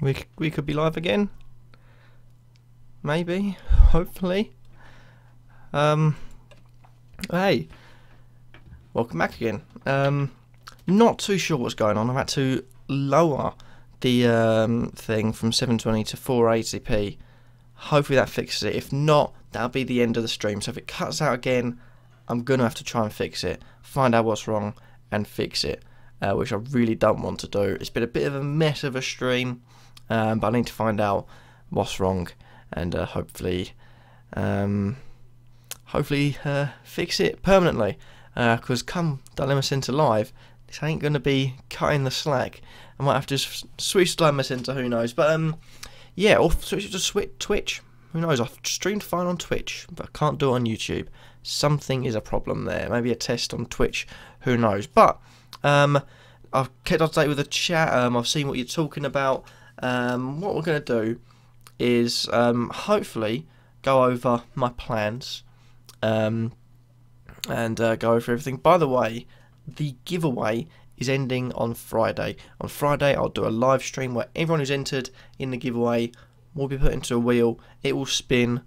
we could be live again. Maybe, hopefully. Hey, welcome back again. Not too sure what's going on. I've had to lower the thing from 720 to 480p. Hopefully that fixes it. If not, that'll be the end of the stream. So if it cuts out again, I'm gonna have to try and fix it, find out what's wrong, and fix it. Which I really don't want to do. It's been a bit of a mess of a stream, but I need to find out what's wrong and hopefully fix it permanently. Because come Dilemma Center Live, this ain't going to be cutting the slack. I might have to switch to Dilemma Center, who knows. But yeah, or switch to Twitch. Who knows? I've streamed fine on Twitch, but I can't do it on YouTube. Something is a problem there. Maybe a test on Twitch. Who knows? But I've kept up to date with the chat. I've seen what you're talking about. What we're going to do is hopefully go over my plans and go over everything. By the way, the giveaway is ending on Friday. On Friday, I'll do a live stream where everyone who's entered in the giveaway will be put into a wheel. It will spin.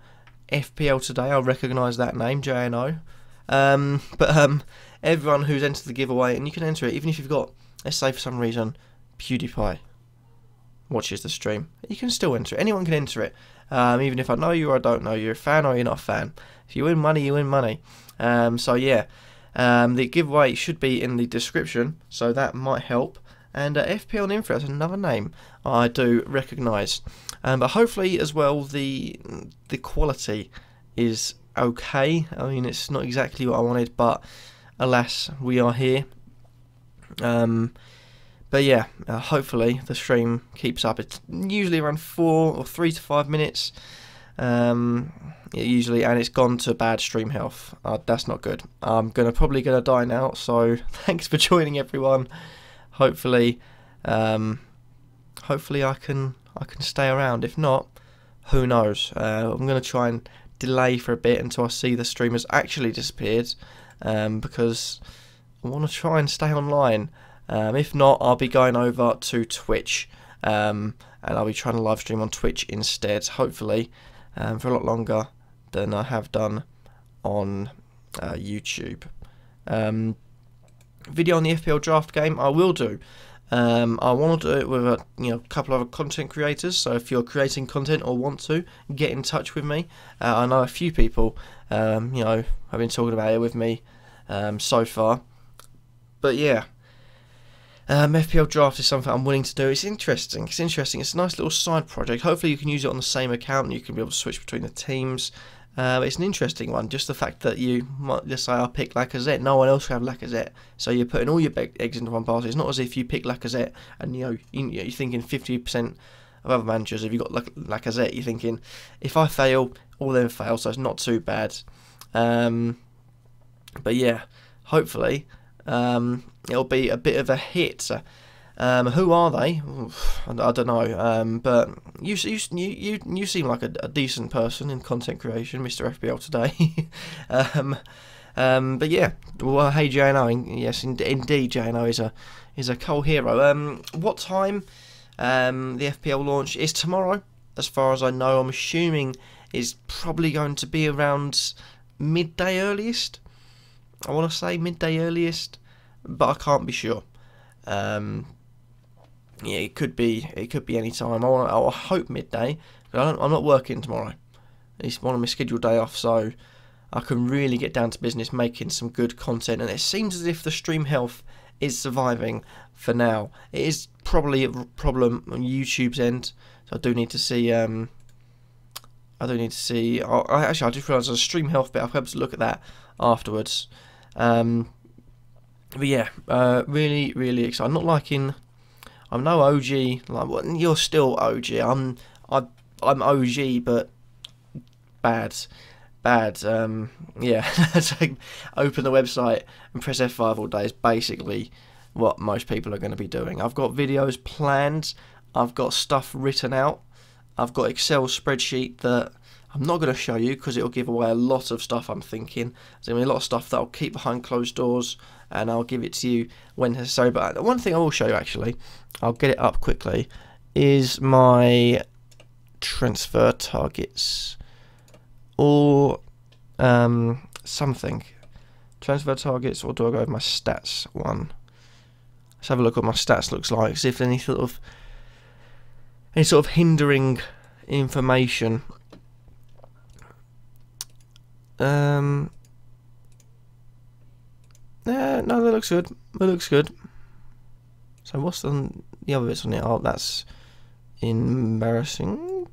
FPL today, I'll recognise that name, JNO. But everyone who's entered the giveaway, and you can enter it even if you've got, let's say for some reason, PewDiePie watches the stream, you can still enter it. Anyone can enter it, even if I know you or I don't know you, you're a fan or you're not a fan. If you win money, you win money. So yeah, the giveaway should be in the description, so that might help. And FPL Info is another name I do recognise. But hopefully as well the quality is okay. I mean, it's not exactly what I wanted, but alas, we are here. But yeah, hopefully the stream keeps up. It's usually around 4 or 3 to 5 minutes. Usually, and it's gone to bad stream health. That's not good. I'm probably gonna die now. So thanks for joining, everyone. Hopefully, hopefully I can stay around. If not, who knows? I'm gonna try and delay for a bit until I see the stream has actually disappeared, because I want to try and stay online. If not, I'll be going over to Twitch, and I'll be trying to live stream on Twitch instead, hopefully, for a lot longer than I have done on YouTube. Video on the FPL draft game, I will do. I want to do it with a couple of other content creators. So if you're creating content or want to, get in touch with me. I know a few people, have been talking about it with me so far. But yeah, FPL draft is something I'm willing to do. It's interesting. It's a nice little side project. Hopefully you can use it on the same account and you can be able to switch between the teams. It's an interesting one, just the fact that you might just say I pick Lacazette, no one else will have Lacazette, so you're putting all your eggs into one basket. It's not as if you pick Lacazette and you're thinking 50% of other managers. If you've got Lacazette, you're thinking if I fail, all of them fail, so it's not too bad. But yeah, hopefully it'll be a bit of a hit. Who are they? I don't know. But you seem like a decent person in content creation, Mr. FPL today. But yeah, well, hey JNO, yes, indeed JNO is a cool hero. What time the FPL launch is tomorrow? As far as I know, I'm assuming is probably going to be around midday earliest. I want to say midday earliest, but I can't be sure. Yeah, it could be any time. I hope midday. I'm not working tomorrow. It's one of my scheduled day off, so I can really get down to business, making some good content. And it seems as if the stream health is surviving for now. It is probably a problem on YouTube's end, so I do need to see. Actually, I just realised there's a stream health bit. I'll have to look at that afterwards. But yeah, really, really excited. I'm not liking. I'm no OG. Like, well, you're still OG. I'm OG, but bad. Yeah. So open the website and press F5 all day is basically what most people are going to be doing. I've got videos planned. I've got stuff written out. I've got Excel spreadsheet that I'm not going to show you because it'll give away a lot of stuff I'm thinking. There's going to be a lot of stuff that I'll keep behind closed doors and I'll give it to you when necessary. But one thing I will show you, actually, I'll get it up quickly, is my transfer targets or something. Transfer targets, or do I go with my stats one? Let's have a look what my stats looks like. See if any sort of hindering information. No, that looks good. That looks good. So what's the other bits on it? Oh, that's embarrassing.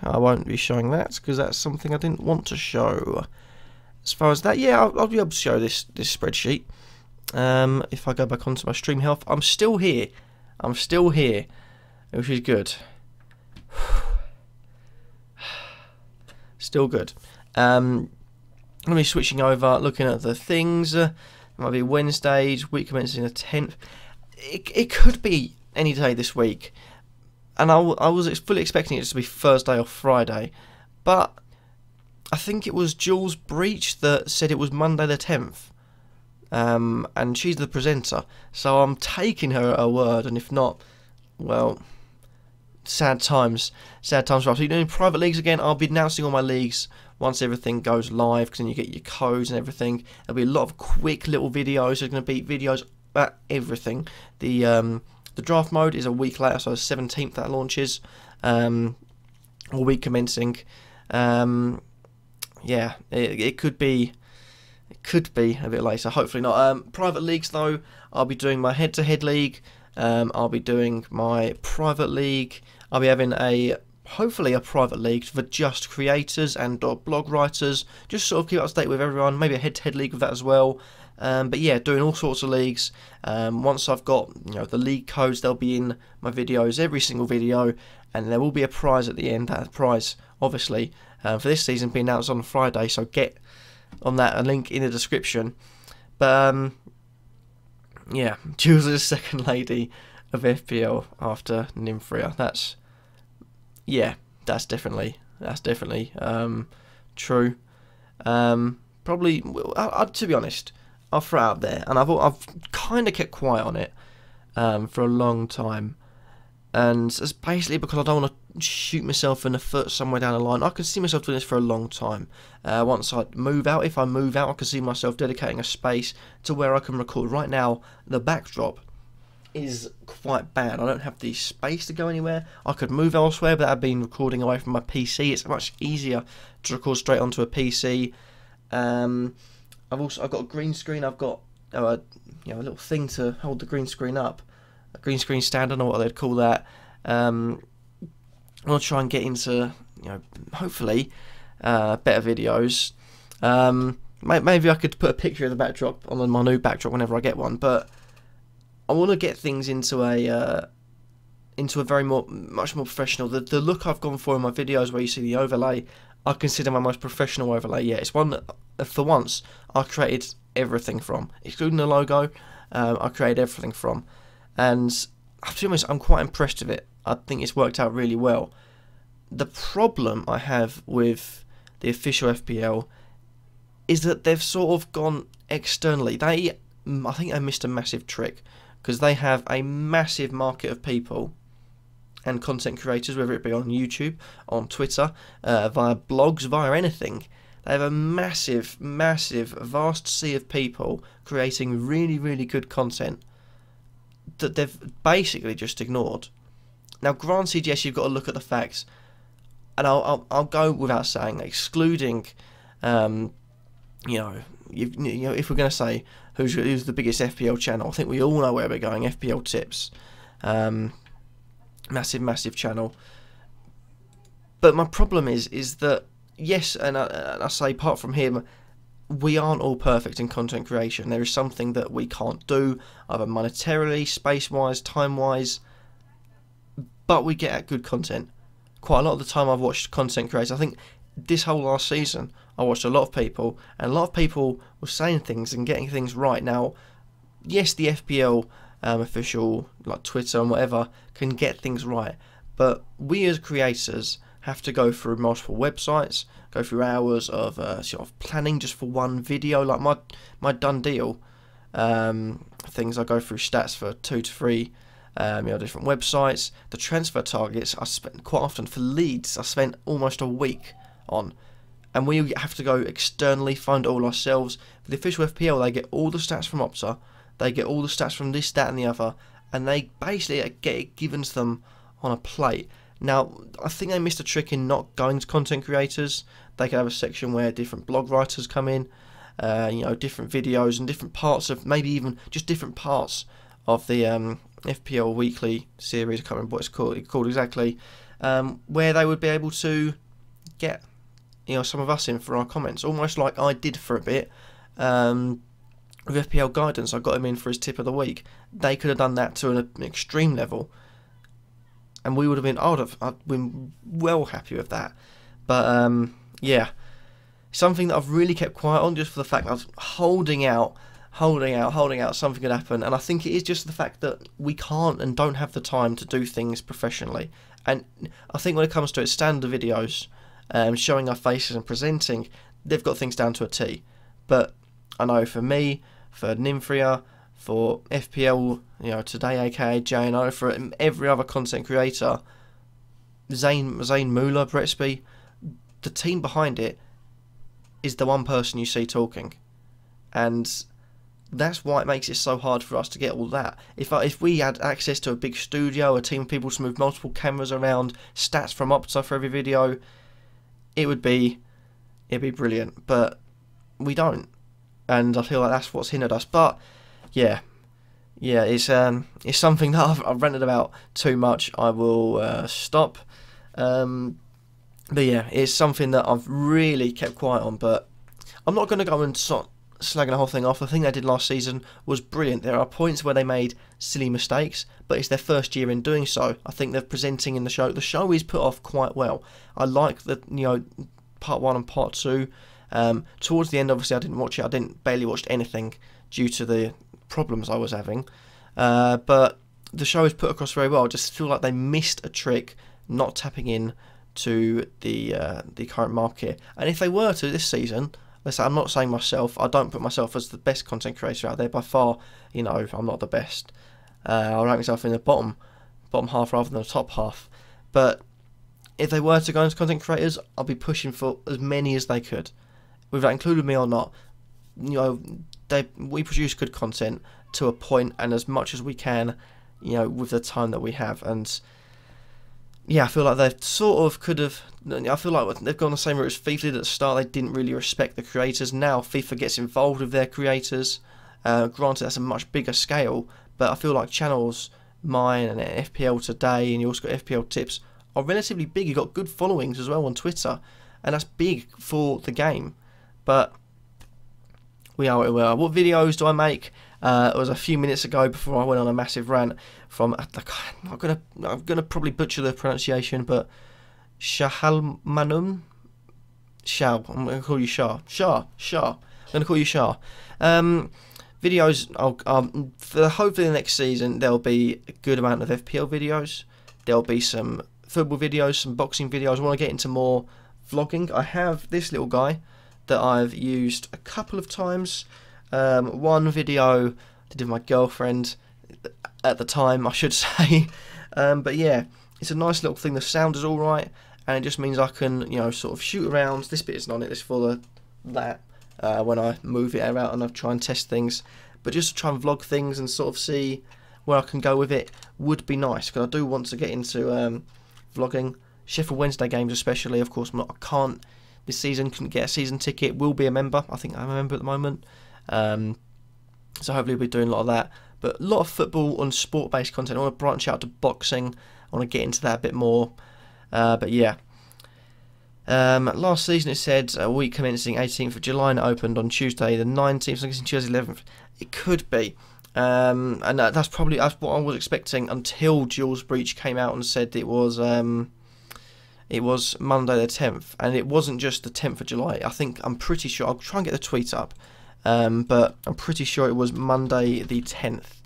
I won't be showing that because that's something I didn't want to show. As far as that, yeah, I'll be able to show this spreadsheet. If I go back onto my stream health, I'm still here. I'm still here, which is good. Still good. I'm going to be switching over, looking at the things. It might be Wednesdays, week commencing the 10th. It could be any day this week. And I was fully expecting it to be Thursday or Friday. But I think it was Jules Breach that said it was Monday the 10th. And she's the presenter. So I'm taking her at her word. And if not, well, sad times. Sad times for us. So you're doing private leagues again. I'll be announcing all my leagues once everything goes live, because then you get your codes and everything. There'll be a lot of quick little videos. There's going to be videos about everything. The draft mode is a week later, so the 17th that launches. Or week commencing. Yeah, it could be a bit later. Hopefully not. Private leagues though, I'll be doing my head-to-head league. I'll be doing my private league. I'll be having hopefully a private league for just creators and blog writers, just sort of keep up to date with everyone. Maybe a head-to-head league with that as well. But yeah, doing all sorts of leagues. Once I've got the league codes, they'll be in my videos, every single video, and there will be a prize at the end. That prize, obviously, for this season, being announced on Friday. So get on that, a link in the description. But yeah, Jules is the second lady of FPL after Nymphria. That's definitely true. Probably, to be honest, I'll throw it out there, and I've kind of kept quiet on it for a long time, and it's basically because I don't want to shoot myself in the foot somewhere down the line. I can see myself doing this for a long time. Once I move out, if I move out, I can see myself dedicating a space to where I can record. Right now, the backdrop is quite bad. I don't have the space to go anywhere. I could move elsewhere, but I've been recording away from my PC. It's much easier to record straight onto a PC. I've got a green screen. I've got a little thing to hold the green screen up, a green screen stand. I don't know what they'd call that. I'll try and get into hopefully better videos. Maybe I could put a picture of the backdrop on my new backdrop whenever I get one, but I want to get things into a much more professional. The look I've gone for in my videos, where you see the overlay, I consider my most professional overlay. Yeah, it's one that, for once, I created everything from, excluding the logo. I created everything from, and to be honest, I'm quite impressed with it. I think it's worked out really well. The problem I have with the official FPL is that they've sort of gone externally. I think they missed a massive trick, because they have a massive market of people and content creators, whether it be on YouTube, on Twitter, via blogs, via anything. They have a massive, vast sea of people creating really, really good content that they've basically just ignored. Now, granted, yes, you've got to look at the facts, and I'll go without saying, excluding, if we're going to say who's the biggest FPL channel, I think we all know where we're going. FPL Tips, massive channel. But my problem is that, yes, and I say apart from him, we aren't all perfect in content creation. There is something that we can't do, either monetarily, space-wise, time-wise, but we get at good content. Quite a lot of the time I've watched content creators. I think this whole last season I watched a lot of people, and a lot of people were saying things and getting things right. Now, yes, the FPL official, like Twitter and whatever, can get things right, but we as creators have to go through multiple websites, go through hours of sort of planning just for one video. Like my done deal things, I go through stats for 2 to 3 different websites. The transfer targets I spent quite often for Leeds. I spent almost a week on, and we have to go externally find it all ourselves. For the official FPL, they get all the stats from Opta, they get all the stats from this, that, and the other, and they basically get it given to them on a plate. Now, I think they missed a trick in not going to content creators. They could have a section where different blog writers come in, different videos and different parts of, maybe even just different parts of the FPL weekly series. I can't remember what it's called exactly, where they would be able to get some of us in for our comments, almost like I did for a bit with FPL Guidance. I got him in for his tip of the week. They could have done that to an extreme level, and we would have been, I'd been well happy with that. But yeah, something that I've really kept quiet on, just for the fact that I was holding out something could happen. And I think it is just the fact that we can't and don't have the time to do things professionally. And I think when it comes to it, standard videos, showing our faces and presenting, they've got things down to a T. But I know for me, for Nymphria, for FPL, today, aka JNO, for every other content creator, Zane Muller, Bretsby, the team behind it is the one person you see talking, and that's why it makes it so hard for us to get all that. If we had access to a big studio, a team of people to move multiple cameras around, stats from Opta for every video, it'd be brilliant. But we don't, and I feel like that's what's hindered us. But yeah, it's something that I've ranted about too much. I will stop. But yeah, it's something that I've really kept quiet on. But I'm not going to go and start slagging the whole thing off. The thing they did last season was brilliant. There are points where they made silly mistakes, but it's their first year in doing so. I think they're presenting in the show. The show is put off quite well. I like the part 1 and part 2. Towards the end, obviously, I didn't watch it. I barely watched anything due to the problems I was having. But the show is put across very well. I just feel like they missed a trick not tapping in to the current market. And if they were to this season, let's say, I'm not saying myself, I don't put myself as the best content creator out there by far. I'm not the best. I rank myself in the bottom half rather than the top half. But if they were to go into content creators, I'll be pushing for as many as they could, whether that included me or not. We produce good content to a point, and as much as we can, with the time that we have. And yeah, I feel like they sort of could have. I feel like they've gone the same route as FIFA did at the start. They didn't really respect the creators. Now FIFA gets involved with their creators. Granted, that's a much bigger scale, but I feel like channels, mine and FPL Today, and you also got FPL Tips, are relatively big. You've got good followings as well on Twitter, and that's big for the game. But we are where we are. What videos do I make? It was a few minutes ago before I went on a massive rant from, I'm gonna probably butcher the pronunciation, but Shahalmanum. I'm gonna call you Shah. I'm gonna call you Shah. Videos. For hopefully the next season there'll be a good amount of FPL videos. There'll be some football videos, some boxing videos. I want to get into more vlogging. I have this little guy that I've used a couple of times. One video I did with my girlfriend at the time, I should say. But yeah, it's a nice little thing. The sound is alright, and it just means I can, sort of shoot around. This bit isn't on it, it's for that when I move it out and I try and test things. But just to try and vlog things and sort of see where I can go with it would be nice, because I do want to get into vlogging. Sheffield Wednesday games especially, of course. I can't this season, couldn't get a season ticket. Will be a member. I think I'm a member at the moment. So hopefully we'll be doing a lot of that. But a lot of football and sport-based content. I want to branch out to boxing. I want to get into that a bit more. But yeah. Last season it said a week commencing 18th of July, and it opened on Tuesday the 19th. So I'm guessing Tuesday 11th. It could be. And that's what I was expecting until Jules Breach came out and said it was Monday the 10th, and it wasn't just the 10th of July. I'm pretty sure, I'll try and get the tweet up, but I'm pretty sure it was Monday the 10th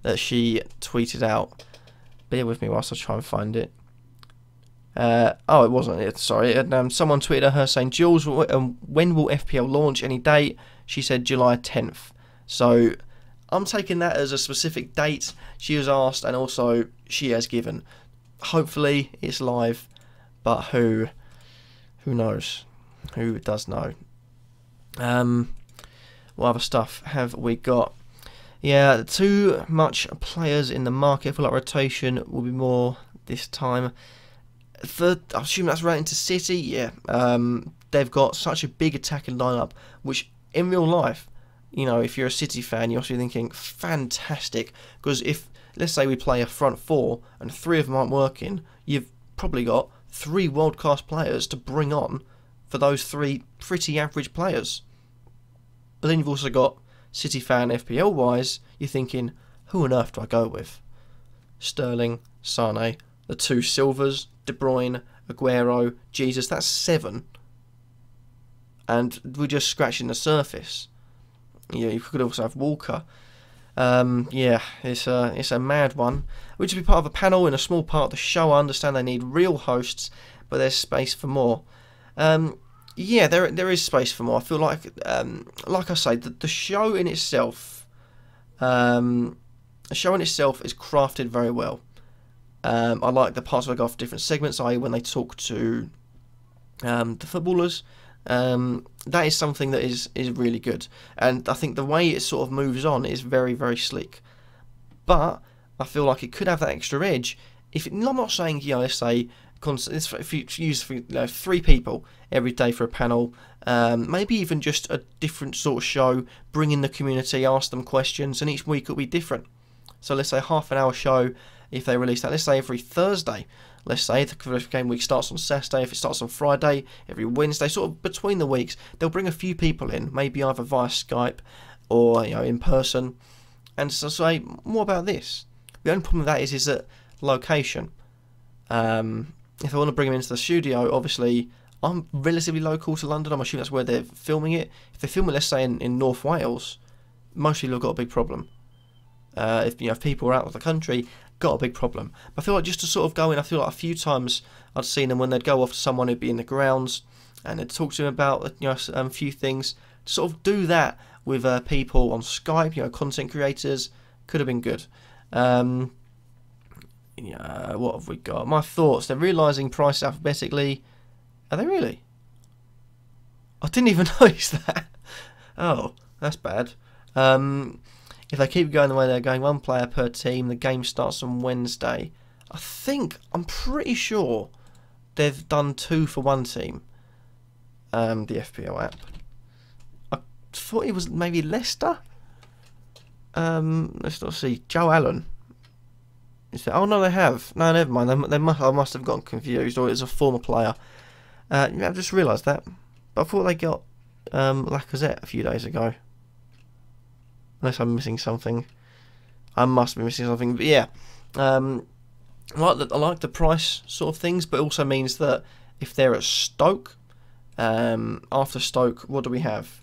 that she tweeted out. Bear with me whilst I try and find it. Oh, it wasn't it, sorry. Someone tweeted at her saying, Jules, when will FPL launch? Any date? She said July 10th. So I'm taking that as a specific date she has asked, and also she has given. Hopefully it's live, but who knows? Who does know? What other stuff have we got? Yeah, too much players in the market. I feel like rotation will be more this time. I assume that's relating to City. Yeah, they've got such a big attacking lineup, which in real life, you know, if you're a City fan, you're also thinking fantastic. Because if, let's say, we play a front four and 3 of them aren't working, you've probably got 3 world-class players to bring on for those 3 pretty average players. But then you've also got City fan FPL-wise, you're thinking, who on earth do I go with? Sterling, Sane, the 2 Silvers, De Bruyne, Aguero, Jesus, that's 7. And we're just scratching the surface. Yeah, you could also have Walker. Yeah, it's a mad one. Which will be part of a panel in a small part of the show. I understand they need real hosts, but there's space for more. Yeah, there is space for more. I feel like I say, the show in itself, is crafted very well. I like the parts where I go off different segments, i.e. when they talk to the footballers. That is something that is really good, and I think the way it sort of moves on is very, very sleek. But I feel like it could have that extra edge. I'm not saying, you know, let's say if you use 3 people every day for a panel, maybe even just a different sort of show, bring in the community, ask them questions, and each week it'll be different. So let's say half an hour show if they release that. Let's say every Thursday. Let's say the game week starts on Saturday. If it starts on Friday, every Wednesday, sort of between the weeks, they'll bring a few people in, maybe either via Skype or, you know, in person, and so say more about this. The only problem with that is that location. If I want to bring them into the studio, obviously I'm relatively local to London. I'm assuming that's where they're filming it. If they film it, let's say in North Wales, most people have got a big problem. If people are out of the country, got a big problem. But I feel like just to sort of go in, I feel like a few times I'd seen them when they'd go off to someone who'd be in the grounds and they'd talk to them about, you know, a few things. To sort of do that with people on Skype, you know, content creators, could have been good. Yeah, what have we got? My thoughts. They're realising price alphabetically. Are they really? I didn't even notice that. Oh, that's bad. If they keep going the way they're going, 1 player per team, the game starts on Wednesday. I'm pretty sure they've done 2 for 1 team. The FPL app. I thought it was maybe Leicester. Let's not see. Joe Allen. Oh no, they have. No, never mind. I must have gotten confused, or it's a former player. Yeah, I just realised that. But I thought they got Lacazette a few days ago. Unless I'm missing something. I must be missing something. But yeah, I like the price sort of things, but it also means that if they're at Stoke, after Stoke, what do we have?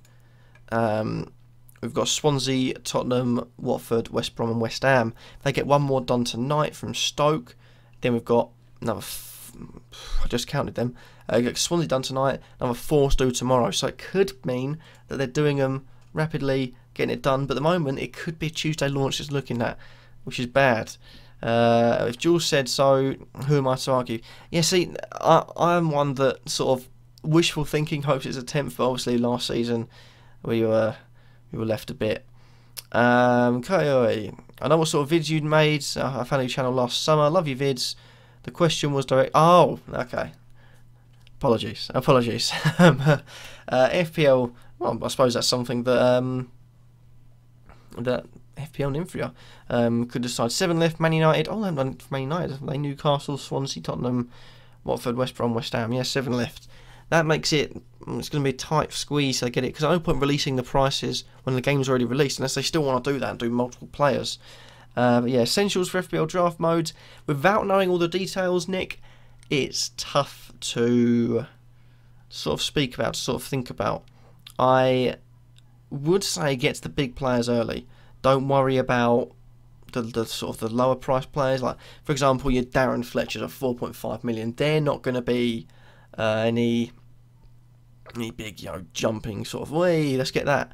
We've got Swansea, Tottenham, Watford, West Brom and West Ham. If they get 1 more done tonight from Stoke, then we've got another... I just counted them. Swansea done tonight, another 4 to do tomorrow. So it could mean that they're doing them rapidly, getting it done, but at the moment it could be Tuesday launch just looking at, which is bad. If Jules said so, who am I to argue? Yeah, see, I'm one that sort of wishful thinking hopes it's a 10th, but obviously last season we were left a bit. Okay, I know what sort of vids you'd made. I found your channel last summer. I love your vids. The question was direct. Oh, okay. Apologies. FPL. Well, I suppose that's something that that FPL and Infria could decide. 7 left. Man United. Oh, they haven't done Man United. They Newcastle, Swansea, Tottenham, Watford, West Brom, West Ham. Yeah, 7 left. That makes it. It's going to be a tight squeeze. I get it, because I no point releasing the prices when the game's already released, unless they still want to do that and do multiple players. But yeah, essentials for FPL draft modes. Without knowing all the details, Nick, it's tough to sort of speak about, to sort of think about. I would say get the big players early. Don't worry about the sort of the lower price players. Like, for example, your Darren Fletchers of 4.5 million. They're not going to be any big, jumping sort of way. Let's get that.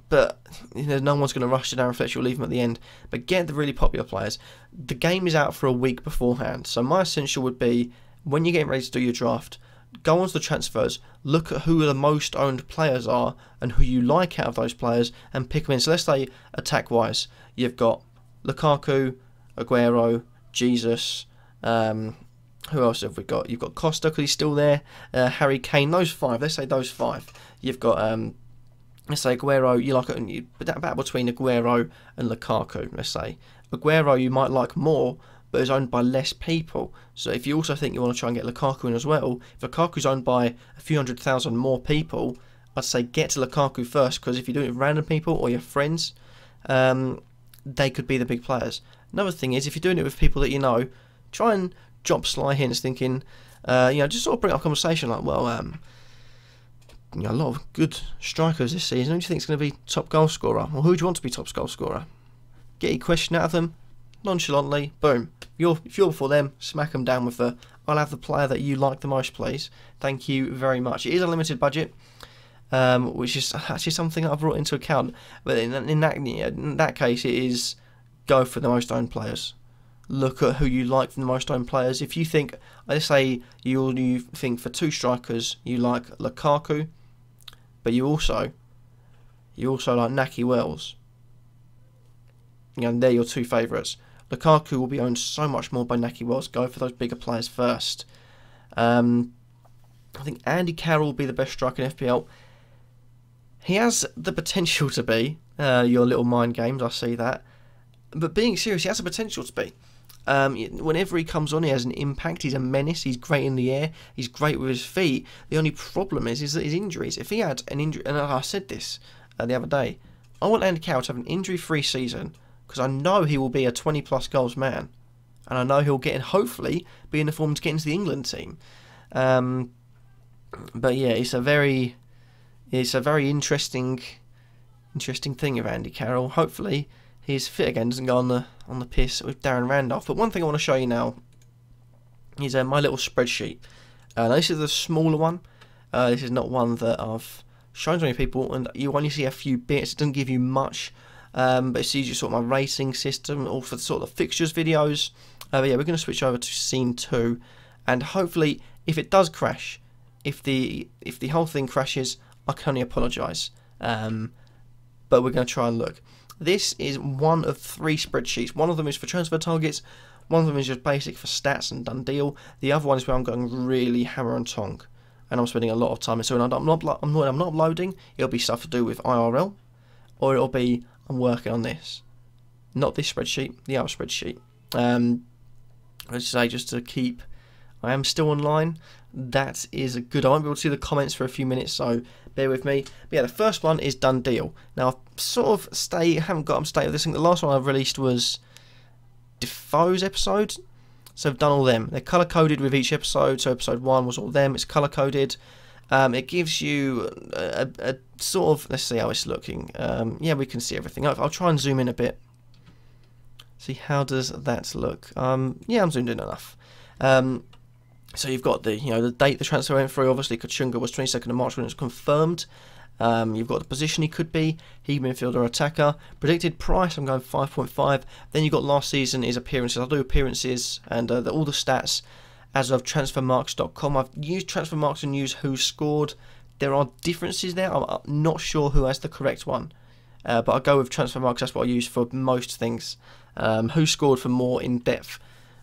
but no one's going to rush to Darren Fletcher or leave him at the end. But get the really popular players. The game is out for a week beforehand, so my essential would be, when you're getting ready to do your draft, go onto the transfers, look at who the most owned players are and who you like out of those players, and pick them in. So let's say attack-wise, you've got Lukaku, Aguero, Jesus, who else have we got? You've got Costa, because he's still there, Harry Kane, those 5, let's say those 5. You've got, let's say Aguero, you like it, battle between Aguero and Lukaku, let's say. Aguero you might like more, but is owned by less people. So if you also think you want to try and get Lukaku in as well, if Lukaku's owned by a few 100,000 more people, I'd say get to Lukaku first, because if you do it with random people or your friends, they could be the big players. Another thing is, if you're doing it with people that you know, try and drop sly hints, thinking, just sort of bring up a conversation like, well, a lot of good strikers this season. Who do you think is going to be top goal scorer? Well, who do you want to be top goal scorer? Get your question out of them nonchalantly. Boom. If you're before them, smack them down with the, I'll have the player that you like the most, please. Thank you very much. It is a limited budget, which is actually something that I've brought into account. But in that case, it is go for the most owned players. Look at who you like from the most owned players. If you think, let's say you think for 2 strikers you like Lukaku, but you also like Nahki Wells, they're your 2 favourites. Lukaku will be owned so much more by Nahki Wells. Go for those bigger players first. I think Andy Carroll will be the best striker in FPL. He has the potential to be. Your little mind games, I see that. But being serious, he has the potential to be. Whenever he comes on, he has an impact. He's a menace. He's great in the air. He's great with his feet. The only problem is that his injuries. If he had an injury, and I said this the other day, I want Andy Carroll to have an injury-free season, because I know he will be a 20-plus goals man, and I know he'll hopefully be in the form to get into the England team. But yeah, it's a very interesting thing of Andy Carroll. Hopefully he's fit again, doesn't go on the piss with Darren Randolph. But one thing I want to show you now is my little spreadsheet. This is the smaller one. This is not one that I've shown to many people, and you only see a few bits. It doesn't give you much, but it's usually sort of my rating system, or for sort of the fixtures videos. But yeah, we're going to switch over to scene 2, and hopefully, if it does crash, if the whole thing crashes, I can only apologise. But we're going to try and look. This is one of 3 spreadsheets. One of them is for transfer targets. One of them is just basic for stats and done deal. The other one is where I'm going really hammer and tonk, and I'm spending a lot of time. So when I'm not uploading, it'll be stuff to do with IRL, or it'll be I'm working on this. Not this spreadsheet, the other spreadsheet. Let's say just to keep. I am still online. That is a good. I won't be able to see the comments for a few minutes, so bear with me. But yeah, the first one is done deal. Now, I've sort of haven't got up to date with this thing. The last one I've released was Defoe's episode, so I've done all them. They're colour coded with each episode. So episode 1 was all them. It's colour coded. It gives you a sort of. Let's see how it's looking. Yeah, we can see everything. I'll try and zoom in a bit. See how does that look. Yeah, I'm zoomed in enough. So you've got the the date the transfer went through. Obviously, Kachunga was 22nd of March when it was confirmed. You've got the position he could be. He midfielder or attacker. Predicted price, I'm going 5.5. Then you've got last season is appearances. I'll do appearances and all the stats as of transfermarks.com. I've used transfermarks and used who scored. There are differences there. I'm not sure who has the correct one. But I'll go with transfermarks. That's what I use for most things. Who scored for more in-depth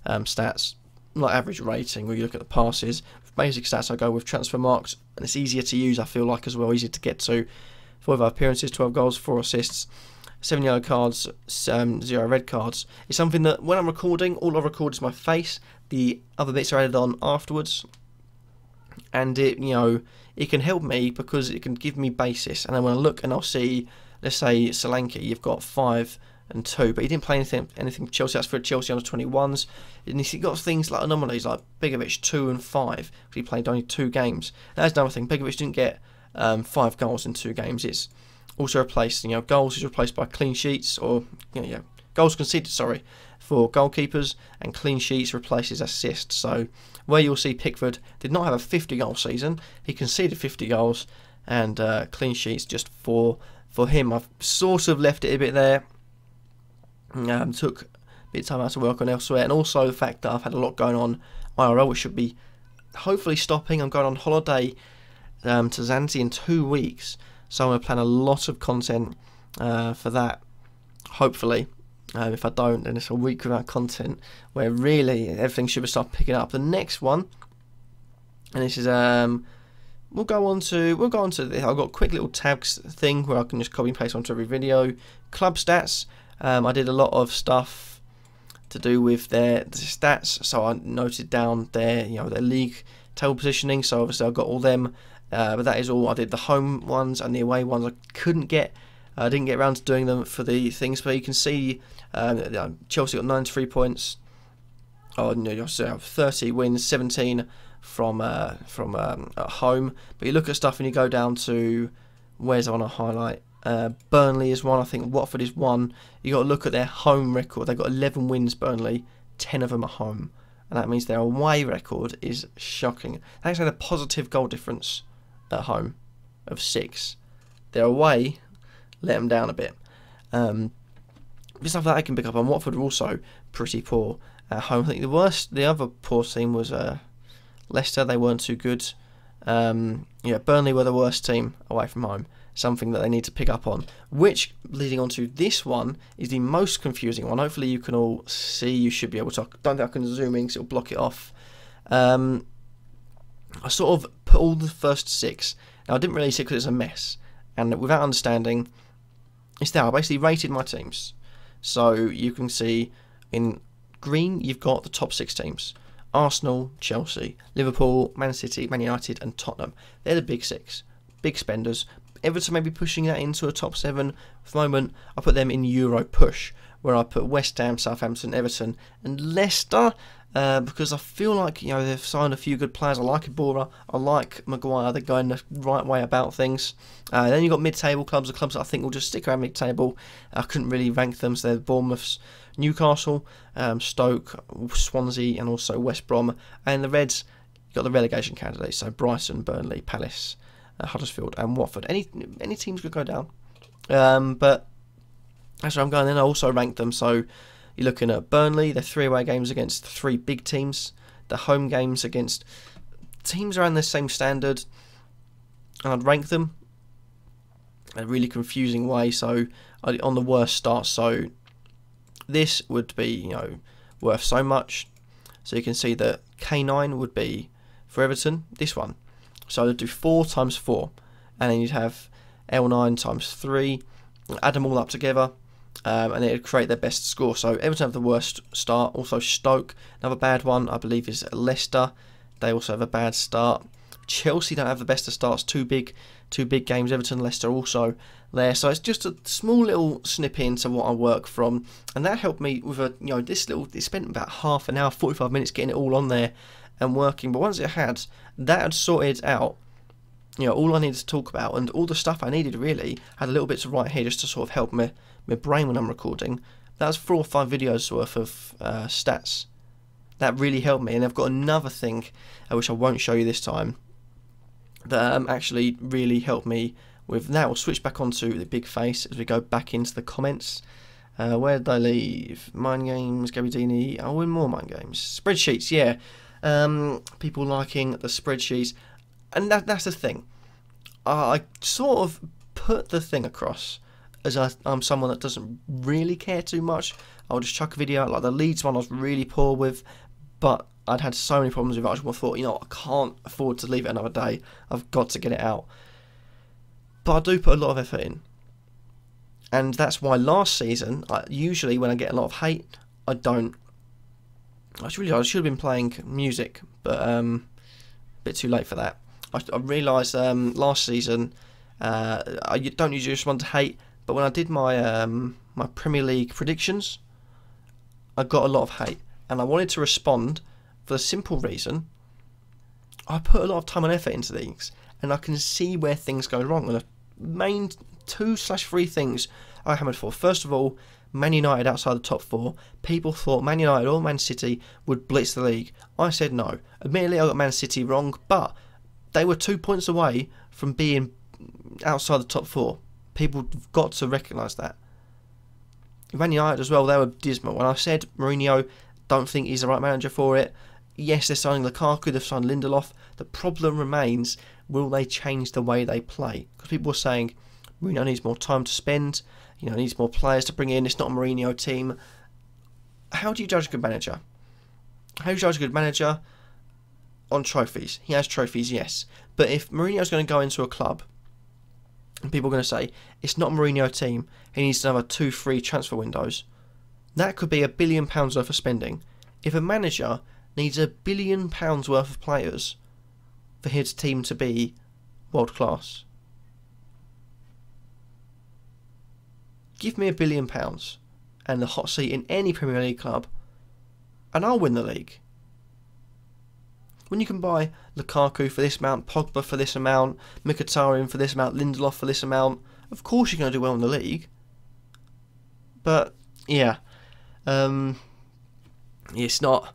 stats, like average rating, where you look at the passes. For basic stats, I go with transfermarks, and it's easier to use, I feel like, as well, easier to get to. 4 appearances, 12 goals, 4 assists, 7 yellow cards, 0 red cards. It's something that when I'm recording, all I record is my face. The other bits are added on afterwards, and it it can help me because it can give me basis. And then when I look and I'll see, let's say Solanke, you've got 5 and 2, but he didn't play anything for Chelsea. That's for Chelsea under 21s. And he's got things like anomalies like Begovic 2 and 5, because he played only 2 games. That's another thing. Begovic didn't get 5 goals in 2 games. It's also replaced. Goals is replaced by clean sheets, or goals conceded. Sorry, for goalkeepers, and clean sheets replaces assists. So where you'll see Pickford did not have a 50-goal season, he conceded 50 goals, and clean sheets just 4 for him. I've sort of left it a bit there. Took a bit of time out to work on elsewhere, and also the fact that I've had a lot going on IRL, which should be hopefully stopping. I'm going on holiday to Zante in 2 weeks, so I'm going to plan a lot of content for that, hopefully. If I don't, then it's a week without content, where really everything should start picking up. The next one, and this is we'll go on to this. I've got a quick little tabs thing where I can just copy and paste onto every video. Club stats. I did a lot of stuff to do with their stats, so I noted down their their league table positioning. So obviously I got all them, but that is all. I did the home ones and the away ones. I didn't get around to doing them for the things, but you can see Chelsea got 93 points. Oh no, 30 wins, 17 from at home. But you look at stuff and you go down to, where's I want to highlight? Burnley is one. I think Watford is one. You got to look at their home record. They've got 11 wins. Burnley, 10 of them at home, and that means their away record is shocking. They actually had a positive goal difference at home of 6. Their away let them down a bit. Stuff that I can pick up on. Watford are also pretty poor at home. I think the other poor team was Leicester. They weren't too good. Burnley were the worst team away from home. Something that they need to pick up on. Which, leading on to this one, is the most confusing one. Hopefully you can all see. You should be able to. I don't think I can zoom in because it'll block it off. I sort of put all the first 6. Now I didn't release it because it's a mess, and without understanding, it's there. I basically rated my teams. So you can see in green you've got the top 6 teams: Arsenal, Chelsea, Liverpool, Man City, Man United and Tottenham. They're the big 6, big spenders. Everton may be pushing that into a top 7. For the moment, I put them in Euro push, where I put West Ham, Southampton, Everton and Leicester, because I feel like they've signed a few good players. I like Iborra, I like Maguire. They're going the right way about things. Then you've got mid-table clubs, the clubs that I think will just stick around mid-table. I couldn't really rank them, so they're Bournemouth, Newcastle, Stoke, Swansea and also West Brom. And the Reds, you've got the relegation candidates, so Brighton, Burnley, Palace, Huddersfield and Watford. Any teams could go down, but that's where I'm going. Then I also ranked them. So you're looking at Burnley, their 3 away games against 3 big teams, the home games against teams around the same standard, and I'd rank them in a really confusing way. So on the worst start, so this would be worth so much. So you can see that K9 would be for Everton, this one. So I'd do 4 times 4, and then you'd have L9 times 3, add them all up together, and it would create their best score. So Everton have the worst start. Also Stoke, another bad one, I believe, is Leicester. They also have a bad start. Chelsea don't have the best of starts. Two big games. Everton, Leicester also there. So it's just a small little snippet into what I work from, and that helped me with it spent about half an hour, 45 minutes getting it all on there and working. But once it had sorted out, all I needed to talk about and all the stuff I needed really had a little bit to write here just to sort of help my brain when I'm recording. That was 4 or 5 videos worth of stats. That really helped me. And I've got another thing which I won't show you this time that actually really helped me with that. We'll switch back onto the big face as we go back into the comments. Where did I leave? Mind Games, Gabardini. I'll win more Mind Games. Spreadsheets, yeah. People liking the spreadsheets, and that's the thing. I sort of put the thing across as I'm someone that doesn't really care too much. I'll just chuck a video out. Like the Leeds one I was really poor with, but I'd had so many problems with it. I just thought, I can't afford to leave it another day. I've got to get it out. But I do put a lot of effort in, and that's why last season, usually when I get a lot of hate, I don't. I should have been playing music, but a bit too late for that. I realised last season I don't usually respond to hate, but when I did my my Premier League predictions, I got a lot of hate, and I wanted to respond for the simple reason I put a lot of time and effort into these, and I can see where things go wrong. And the main 2/3 things I hammered for. First of all, Man United outside the top 4. People thought Man United or Man City would blitz the league. I said no. Admittedly, I got Man City wrong, but they were 2 points away from being outside the top 4. People have got to recognise that. Man United as well, they were dismal. When I said Mourinho, don't think he's the right manager for it. Yes, they're signing Lukaku, they've signed Lindelof. The problem remains, will they change the way they play? Because people were saying Mourinho needs more time to spend, needs more players to bring in. It's not a Mourinho team. How do you judge a good manager? How do you judge a good manager? On trophies. He has trophies, yes. But if Mourinho's going to go into a club and people are going to say, it's not a Mourinho team, he needs another 2-3 transfer windows, that could be £1 billion worth of spending. If a manager needs £1 billion worth of players for his team to be world class, give me £1 billion and the hot seat in any Premier League club, and I'll win the league. When you can buy Lukaku for this amount, Pogba for this amount, Mkhitaryan for this amount, Lindelof for this amount, of course you're going to do well in the league. But, yeah. It's not...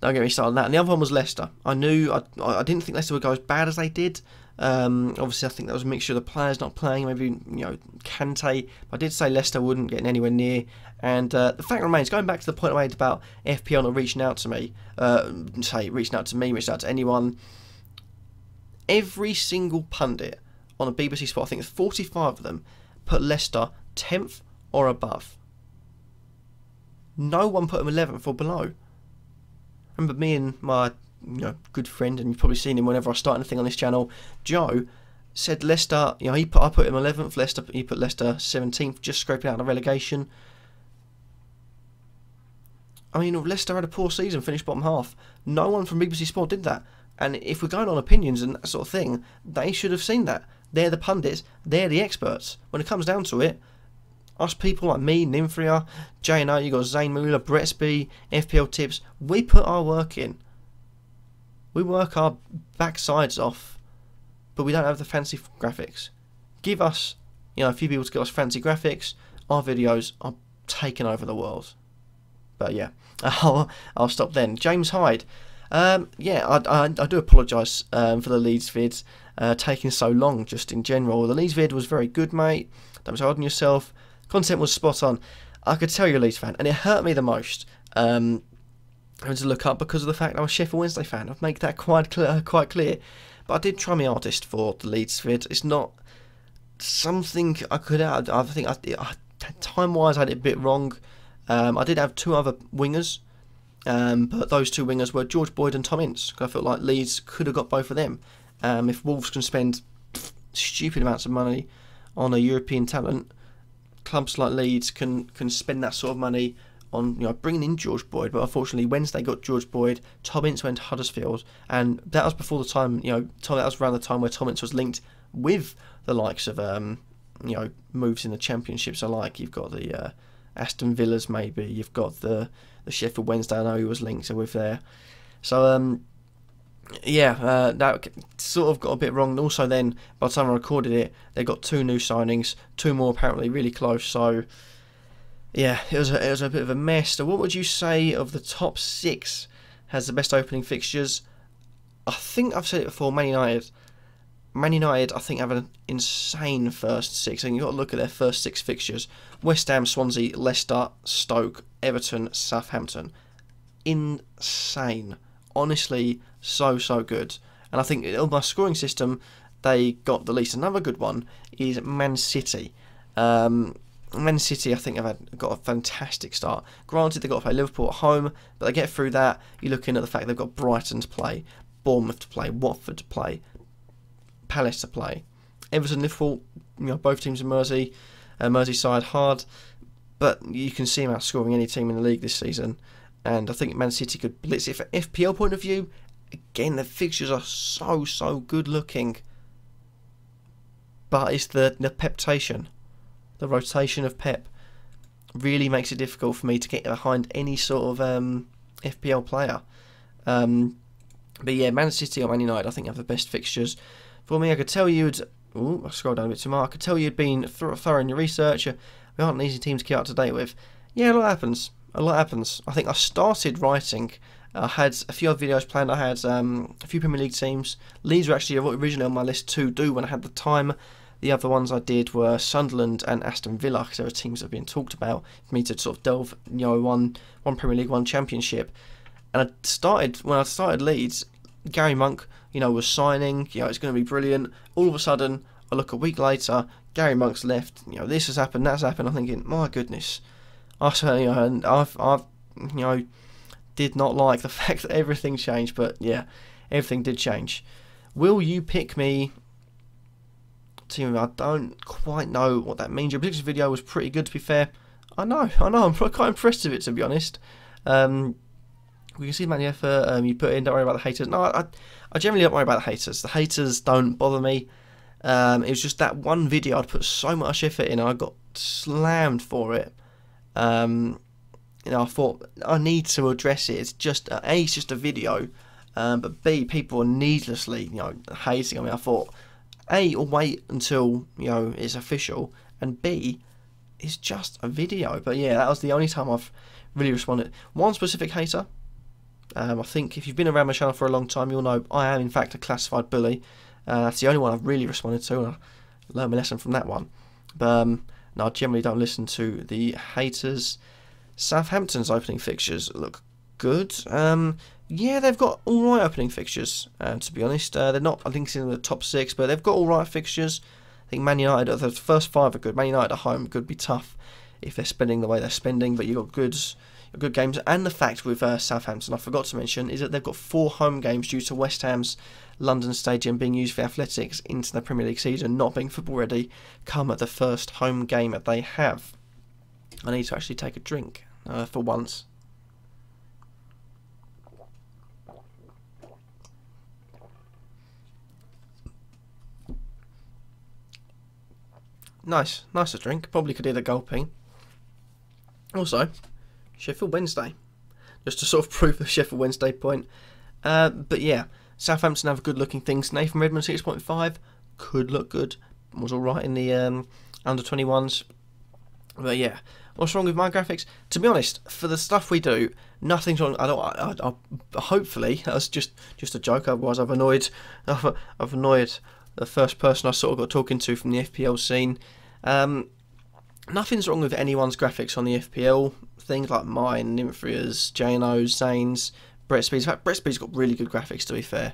Don't get me started on that. And the other one was Leicester. I didn't think Leicester would go as bad as they did. Obviously, I think that was a mixture of the players not playing, maybe, Kante. I did say Leicester wouldn't get anywhere near. And the fact remains, going back to the point I made about FPL not reaching out to me, reaching out to anyone, every single pundit on a BBC Sport, I think there's 45 of them, put Leicester 10th or above. No one put them 11th or below. I remember me and my good friend, and you've probably seen him whenever I start anything on this channel, Joe, said Leicester, I put him 11th, he put Leicester 17th, just scraping out of relegation. I mean, Leicester had a poor season, finished bottom half. No one from BBC Sport did that. And if we're going on opinions and that sort of thing, they should have seen that. They're the pundits, they're the experts. When it comes down to it, us people like me, Ninfria, J&O, you got Zane Muller, Bretsby, FPL Tips, we put our work in. We work our backsides off, but we don't have the fancy graphics. Give us, a few people to give us fancy graphics, our videos are taking over the world. But yeah, I'll stop then. James Hyde. I do apologise for the Leeds vid taking so long just in general. The Leeds vid was very good, mate. Don't be so hard on yourself. Content was spot on. I could tell you're a Leeds fan, and it hurt me the most having to look up because of the fact I'm a Sheffield Wednesday fan. I've made that quite clear. But I did try my hardest for the Leeds vid. It's not something I could add. I think time-wise I had it a bit wrong. I did have 2 other wingers, but those 2 wingers were George Boyd and Tom Ince. I felt like Leeds could have got both of them. If Wolves can spend stupid amounts of money on a European talent, clubs like Leeds can spend that sort of money on bringing in George Boyd. But unfortunately, Wednesday got George Boyd, Tom Ince went to Huddersfield, and that was before the time. That was around the time where Tom Ince was linked with the likes of moves in the championships. You've got the Aston Villas, maybe you've got the Sheffield Wednesday. I know he was linked with there. So that sort of got a bit wrong. And also then, by the time I recorded it, they got 2 new signings, 2 more apparently really close. So yeah, it was a bit of a mess. So what would you say of the top 6 has the best opening fixtures? I think I've said it before. Man United, I think, have an insane first 6, and you've got to look at their first 6 fixtures. West Ham, Swansea, Leicester, Stoke, Everton, Southampton. Insane. Honestly, so good. And I think on my scoring system, they got the least. Another good one is Man City. Man City, I think, have got a fantastic start. Granted, they've got to play Liverpool at home, but they get through that. You're looking at the fact they've got Brighton to play, Bournemouth to play, Watford to play, Palace to play. Everton, Liverpool, both teams in Merseyside hard, but you can see them outscoring any team in the league this season. And I think Man City could blitz it. From FPL point of view, again, the fixtures are so good looking. But it's the peptation, the rotation of Pep, really makes it difficult for me to get behind any sort of FPL player. But yeah, Man City or Man United, I think, have the best fixtures. For me, I could tell you'd... Ooh, I scrolled down a bit too much. I could tell you'd been thorough in your research. We aren't an easy team to keep up to date with. Yeah, a lot happens. I think I started writing. I had a few other videos planned. I had a few Premier League teams. Leeds were actually originally on my list to do when I had the time. The other ones I did were Sunderland and Aston Villa, because there were teams that have been talked about for me to sort of delve, one Premier League, one Championship. And when I started Leeds, Gary Monk, was signing, it's going to be brilliant. All of a sudden, I look a week later, Gary Monk's left, this has happened, that's happened. I'm thinking, my goodness. I've did not like the fact that everything changed, but yeah, everything did change. Will you pick me? Team, I don't quite know what that means. Your predictions video was pretty good, to be fair. I know, I'm quite impressed with it, to be honest. We can see the effort you put in. Don't worry about the haters. No, I generally don't worry about the haters. The haters don't bother me. It was just that one video I'd put so much effort in, and I got slammed for it. I thought I need to address it. It's just A, it's just a video, but B, people are needlessly, hating on me. I thought A, or wait until it's official, and B, it's just a video. But yeah, that was the only time I've really responded. One specific hater. I think if you've been around my channel for a long time, you'll know I am in fact a classified bully. That's the only one I've really responded to, and I learned my lesson from that one. But no, I generally don't listen to the haters. Southampton's opening fixtures look good. Yeah, they've got alright opening fixtures, to be honest. They're not, I think, in the top 6, but they've got alright fixtures. I think Man United, the first 5 are good. Man United at home could be tough if they're spending the way they're spending, but you've got good games. And the fact with Southampton, I forgot to mention, is that they've got 4 home games due to West Ham's London Stadium being used for athletics into the Premier League season, not being football ready, come at the first home game that they have. I need to actually take a drink for once. Nice to drink. Probably could hear the gulping. Also, Sheffield Wednesday, just to sort of prove the Sheffield Wednesday point. But yeah, Southampton have good looking things. Nathan Redmond 6.5 could look good. Was alright in the under 21s. But yeah, what's wrong with my graphics? To be honest, for the stuff we do, nothing's wrong. Hopefully that's just a joke. Otherwise, I've annoyed the first person I sort of got talking to from the FPL scene. Nothing's wrong with anyone's graphics on the FPL. Things like mine, Nymphia's, JNO's, Zane's, Brett Speed's. In fact, Brett Speed's got really good graphics, to be fair.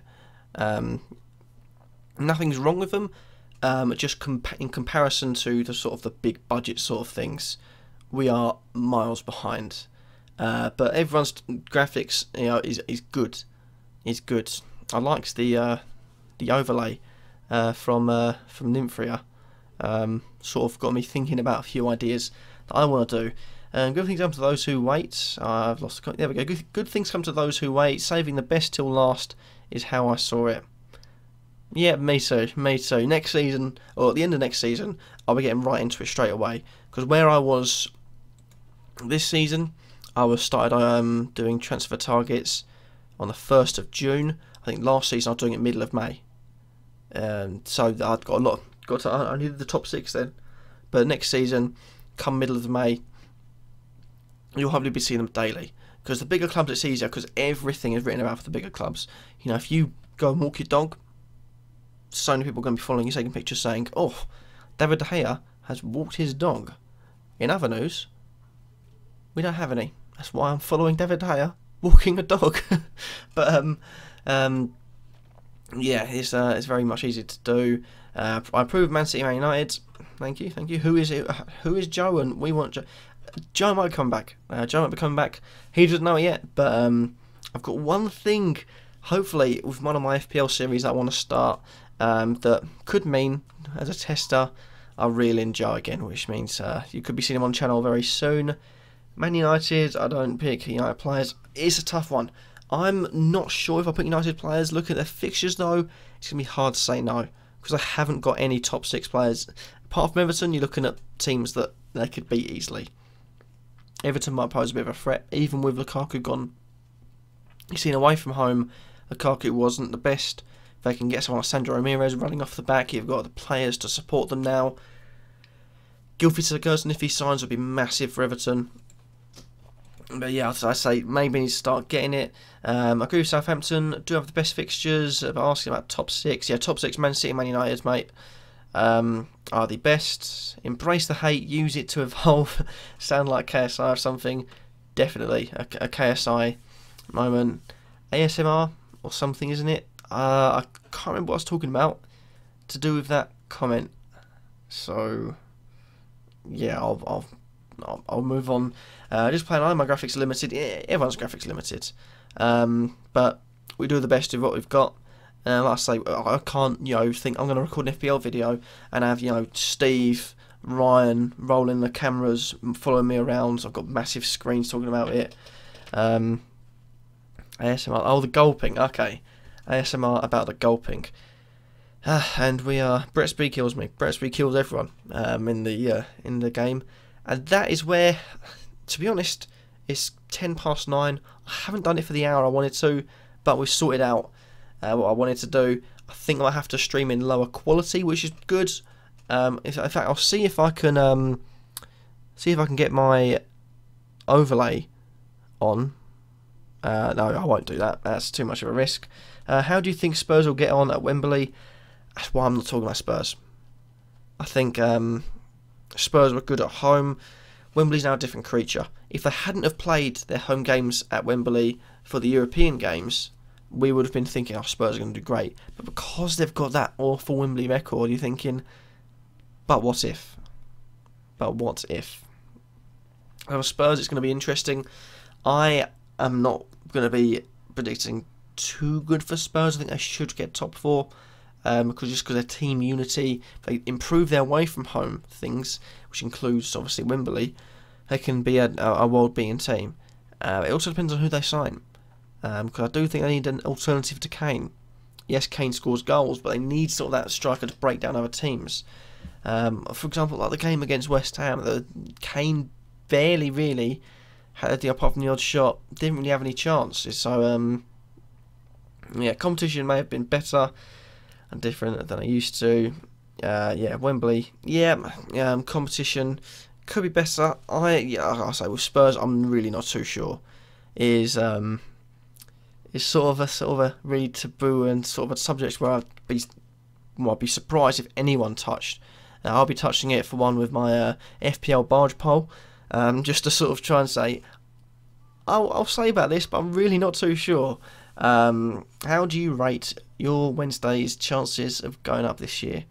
Nothing's wrong with them. Just in comparison to the sort of the big budget sort of things, we are miles behind. But everyone's graphics, is good. Is good. I liked the overlay from Nymphria. Sort of got me thinking about a few ideas that I want to do. Good things come to those who wait. I've lost. There we go. Good things come to those who wait. Saving the best till last is how I saw it. Yeah, me too. Next season, or at the end of next season, I'll be getting right into it straight away. Because where I was this season, I was started doing transfer targets on the 1st of June. I think last season I was doing it middle of May. So I'd got a lot. I needed the top 6 then. But next season, come middle of May, you'll hopefully be seeing them daily. Because the bigger clubs, it's easier because everything is written about for the bigger clubs. If you go and walk your dog, so many people are going to be following you, taking pictures saying, oh, David De Gea has walked his dog. In other news, we don't have any. That's why I'm following David De Gea walking a dog. But yeah, it's very much easier to do. I approve Man City, Man United. Thank you. Who is it? Who is Joe? And we want Joe. Joe might come back. Joe might be coming back. He doesn't know it yet, but I've got one thing, hopefully, with one of my FPL series that I want to start, that could mean, as a tester, I'll reel in Joe again, which means you could be seeing him on the channel very soon. Man United, I don't pick United players. It's a tough one. I'm not sure if I put United players. Look at their fixtures, though. It's going to be hard to say no, because I haven't got any top 6 players. Apart from Everton, you're looking at teams that they could beat easily. Everton might pose a bit of a threat, even with Lukaku gone. You've seen away from home, Lukaku wasn't the best. If they can get someone like Sandro Ramirez running off the back, you've got the players to support them now. Gylfi Sigurdsson, if he signs, would be massive for Everton. But yeah, I say maybe need to start getting it. I agree with Southampton. Do have the best fixtures. But asking about top 6, yeah, top 6, Man City, Man United, mate. are the best. Embrace the hate, use it to evolve. Sound like KSI or something. Definitely a KSI moment. ASMR or something, isn't it? I can't remember what I was talking about to do with that comment. So yeah, I'll move on. Just playing on. My graphics are limited. Yeah, everyone's graphics limited. But we do the best with what we've got. Like I say, I can't, think I'm going to record an FPL video and have, Steve, Ryan rolling the cameras, following me around. I've got massive screens talking about it. ASMR. Oh, the gulping. Okay, ASMR about the gulping. And we are. Brett Speed kills me. Brett Speed kills everyone. In the game, and that is where, to be honest, it's 9:10. I haven't done it for the hour I wanted to, but we sorted out what I wanted to do. I think I might have to stream in lower quality, which is good. In fact, I'll see if I can get my overlay on. No, I won't do that. That's too much of a risk. How do you think Spurs will get on at Wembley? That's why I'm not talking about Spurs. I think Spurs were good at home. Wembley's now a different creature. If they hadn't have played their home games at Wembley for the European games, we would have been thinking, oh, Spurs are going to do great. But because they've got that awful Wembley record, you're thinking, but what if? But what if? For Spurs, it's going to be interesting. I am not going to be predicting too good for Spurs. I think they should get top 4. Because their team unity, they improve their away from home things, which includes obviously Wembley, they can be a world-beating team. It also depends on who they sign, because I do think they need an alternative to Kane. Yes, Kane scores goals, but they need sort of that striker to break down other teams. For example, like the game against West Ham, Kane barely really had, apart from the odd shot, didn't really have any chances. So yeah, competition may have been better and different than I used to. Yeah, Wembley. Yeah, competition could be better. I say with Spurs, I'm really not too sure. Is sort of a really taboo and sort of a subject where I'd be surprised if anyone touched. I'll be touching it for one with my FPL barge poll, just to sort of try and say, I'll say about this, but I'm really not too sure. How do you rate your Wednesday's chances of going up this year?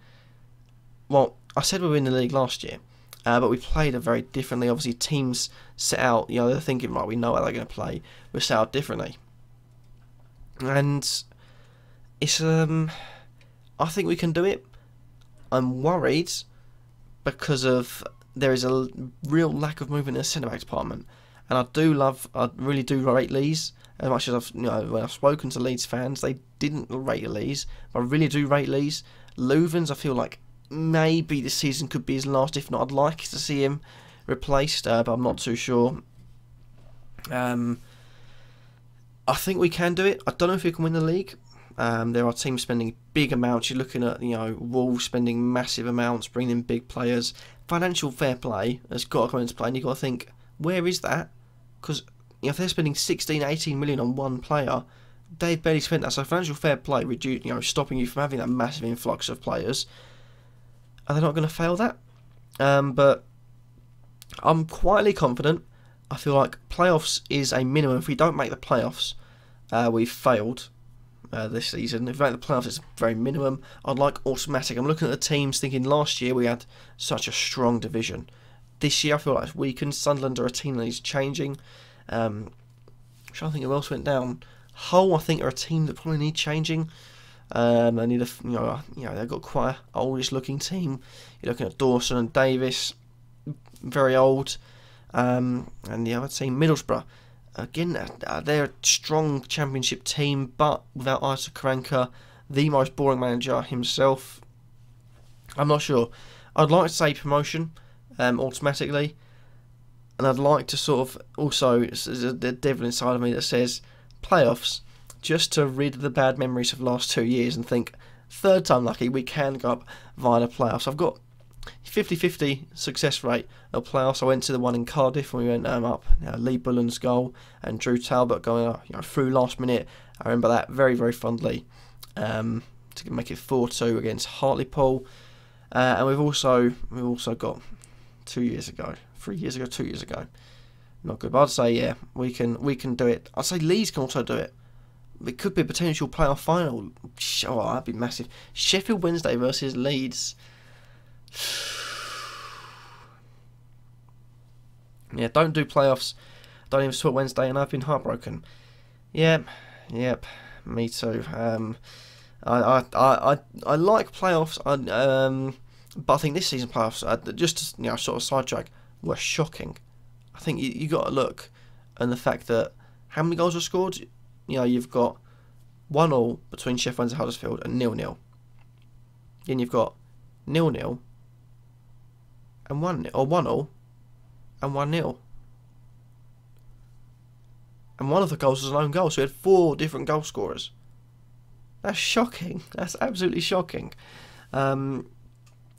Well, I said we were in the league last year, but we played it very differently. Obviously, teams set out, they're thinking, right, we know how they're going to play. We're set out differently. And it's, I think we can do it. I'm worried because there is a real lack of movement in the centre back department. And I really do rate Lees. As much as when I've spoken to Leeds fans, they didn't rate Lees. But I really do rate Lees. Louvens, I feel like maybe this season could be his last. If not, I'd like to see him replaced, but I'm not too sure. I think we can do it. I don't know if we can win the league. There are teams spending big amounts. You're looking at Wolves spending massive amounts, bringing in big players. Financial fair play has got to come into play, and you've got to think, where is that? Because if they're spending 16, 18 million on one player, they've barely spent that. So financial fair play, stopping you from having that massive influx of players. Are they not going to fail that? But I'm quietly confident. I feel like playoffs is a minimum. If we don't make the playoffs, we've failed this season. If we make the playoffs, it's a very minimum. I'd like automatic. I'm looking at the teams thinking last year we had such a strong division. This year I feel like it's weakened. Sunderland are a team that is changing. I'm trying to think who else went down. Hull, I think, are a team that probably need changing. They need they've got quite an oldish looking team. You're looking at Dawson and Davis, very old. And the other team, Middlesbrough, again, they're a strong championship team, but without Isaac Karanka, the most boring manager himself. I'm not sure. I'd like to say promotion automatically, and I'd like to sort of also, there's the devil inside of me that says playoffs, just to rid the bad memories of the last 2 years and think, third time lucky, we can go up via the playoffs. I've got 50-50 success rate of playoffs. I went to the one in Cardiff when we went up. Lee Bullen's goal and Drew Talbot going up, through last minute. I remember that very, very fondly. To make it 4-2 against Hartlepool. And we've also got 2 years ago, 3 years ago, 2 years ago. Not good, but I'd say yeah, we can do it. I'd say Leeds can also do it. It could be a potential playoff final. Oh, that'd be massive. Sheffield Wednesday versus Leeds. Yeah, don't do playoffs. Don't even sweat Wednesday, and I've been heartbroken. Yep, me too. I like playoffs. But I think this season playoffs, just to, sort of sidetrack, were shocking. I think you got to look, and the fact that how many goals were scored. You've got 1-1 between Sheffield Wednesday and Huddersfield and 0-0. Then you've got 0-0 and 1-0, or 1-0 and 1-0. And one of the goals was an own goal, so we had 4 different goal scorers. That's shocking. That's absolutely shocking. Hopefully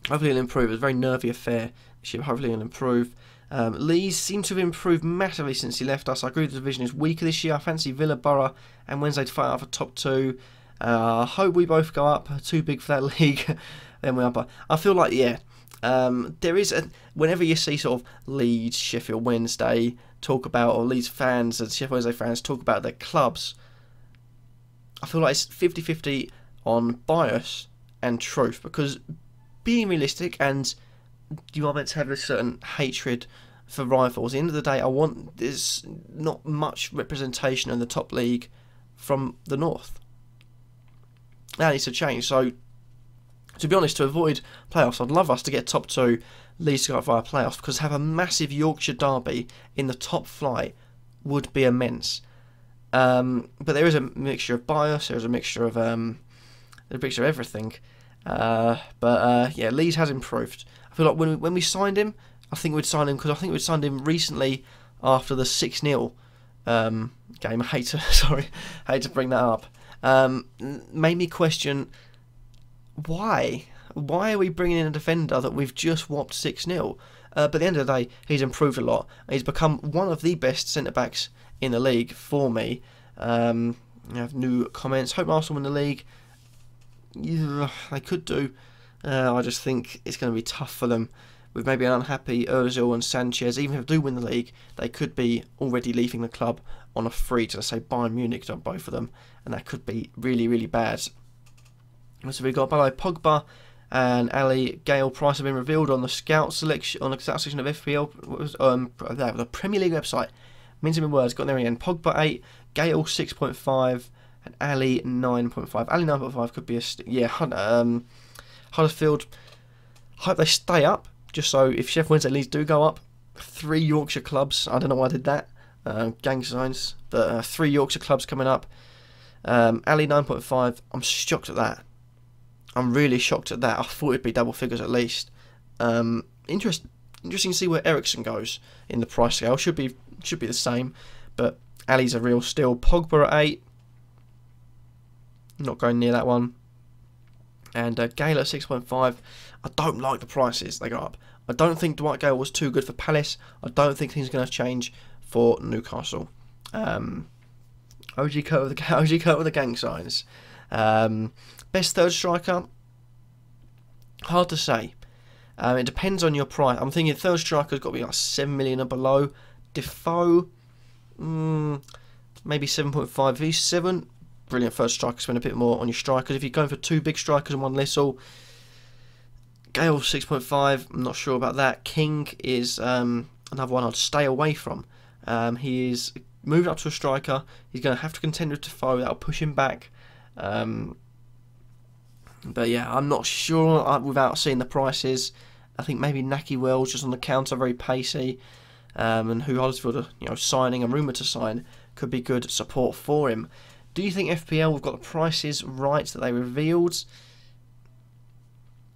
it'll improve. It was a very nervy affair. Hopefully it'll improve. Leeds seem to have improved massively since he left us. I agree the division is weaker this year. I fancy Villa, Borough and Wednesday to fight out for top 2. I hope we both go up. Too big for that league. Then we're up. But I feel like, there is whenever you see sort of Leeds, Sheffield Wednesday talk about, or Leeds fans and Sheffield Wednesday fans talk about their clubs, I feel like it's 50-50 on bias and truth, because being realistic, and you are meant to have a certain hatred for rivals. At the end of the day, there's not much representation in the top league from the north. That needs to change. So, to be honest, to avoid playoffs, I'd love us to get top 2, Leeds to go via playoffs, because have a massive Yorkshire derby in the top flight would be immense. But there is a mixture of bias. There's a mixture of everything. Leeds has improved. I feel like when we signed him, I think we'd signed him because I think we'd signed him recently after the 6-0 game. I hate to bring that up. Made me question why are we bringing in a defender that we've just whopped 6-0? But at the end of the day, he's improved a lot. He's become one of the best centre backs in the league for me. I have new comments. Hope Arsenal win the league. Yeah, they could do. I just think it's going to be tough for them with maybe an unhappy Ozil and Sanchez. Even if they do win the league, they could be already leaving the club on a free to, say, Bayern Munich, on both of them, and that could be really, really bad. So we've got below Pogba and Ali. Gale price have been revealed on the scout selection of FPL, the Premier League website. Means in words, got there in the end. Pogba 8, Gale 6.5, and Ali 9.5. Ali 9.5 could be Huddersfield. Hope they stay up, just so if Sheffield Wednesday Leeds do go up, 3 Yorkshire clubs. I don't know why I did that. Gang signs, but 3 Yorkshire clubs coming up. Ali 9.5. I'm shocked at that. I'm really shocked at that. I thought it'd be double figures at least. Interesting to see where Ericsson goes in the price scale. Should be the same, but Ali's a real steal. Pogba at 8. Not going near that one. And Gale at 6.5. I don't like the prices they got up. I don't think Dwight Gale was too good for Palace. I don't think things are going to change for Newcastle. OG Kurt with the gang signs. Best third striker? Hard to say. It depends on your price. I'm thinking third striker's got to be like 7 million or below. Defoe, maybe 7.5. If he's 7, brilliant first striker. Spend a bit more on your strikers. If you're going for 2 big strikers and 1 little, Gale 6.5. I'm not sure about that. King is another one I'd stay away from. He is moving up to a striker. He's going to have to contend with Defoe. That'll push him back. But yeah, I'm not sure without seeing the prices. I think maybe Naki Wells just on the counter, very pacey, and who Huddersfield are signing and rumoured to sign, could be good support for him. Do you think FPL have got the prices right that they revealed?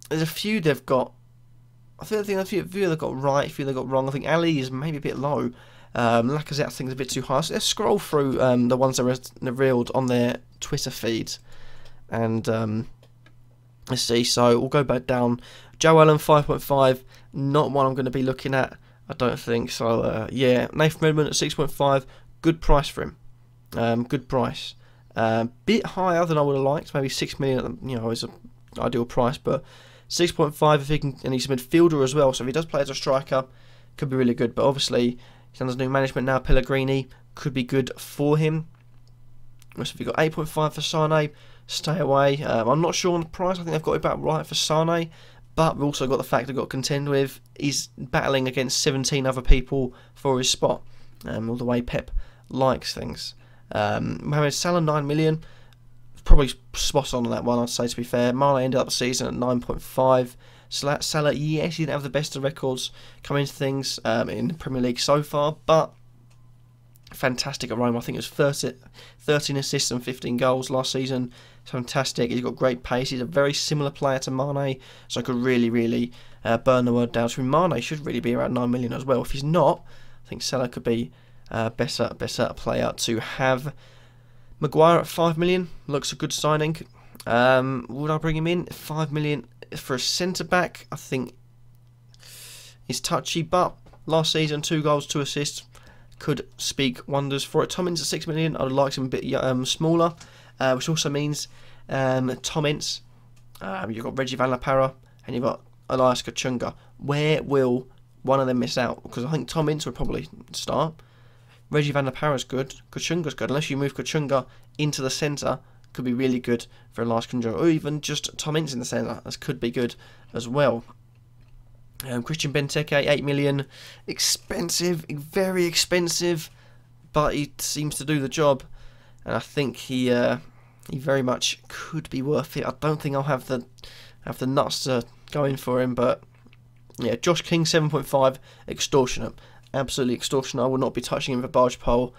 There's a few they've got. I think a few they've got right, a few they've got wrong. I think Ali is maybe a bit low. Lacazette I think is a bit too high. So let's scroll through the ones that were revealed on their Twitter feeds, and let's see. So we'll go back down. Joe Allen 5.5, not one I'm going to be looking at, I don't think. So yeah, Nathan Redmond at 6.5, good price for him. Good price. Bit higher than I would have liked. Maybe 6 million, is an ideal price, but 6.5 if he can, and he's a midfielder as well. So if he does play as a striker, could be really good. But obviously, he's under new management now. Pellegrini could be good for him. So if you've got 8.5 for Sane, stay away. I'm not sure on the price. I think they've got it about right for Sane. But we've also got the fact they've got to contend with. He's battling against 17 other people for his spot. All the way Pep likes things. Mohamed Salah, 9 million. Probably spot on that one, I'd say, to be fair. Mane ended up the season at 9.5. Salah, yes, he didn't have the best of records coming into things in the Premier League so far, but fantastic at Rome. I think it was 13 assists and 15 goals last season. Fantastic. He's got great pace. He's a very similar player to Mane, so I could really burn the word down to him. Mane should really be around 9 million as well. If he's not, I think Salah could be better player to have. Maguire at 5 million looks a good signing. Would I bring him in? 5 million for a centre back, I think is touchy, but last season 2 goals, 2 assists could speak wonders for it. Tom Ince at 6 million. I'd like him a bit smaller, which also means Tom Ince. You've got Reggie Van La Parra and you've got Elias Kachunga. Where will one of them miss out? Because I think Tom Ince would probably start. Reggie Van La Parra's good. Kachunga's good. Unless you move Kachunga into the centre, could be really good for Elias Kachunga. Or even just Tom Ince in the centre. This could be good as well. Christian Benteke, 8 million. Expensive, very expensive, but he seems to do the job. And I think he very much could be worth it. I don't think I'll have the nuts to go in for him, but yeah, Josh King, 7.5, extortionate. Absolutely extortionate. I would not be touching him with a barge pole.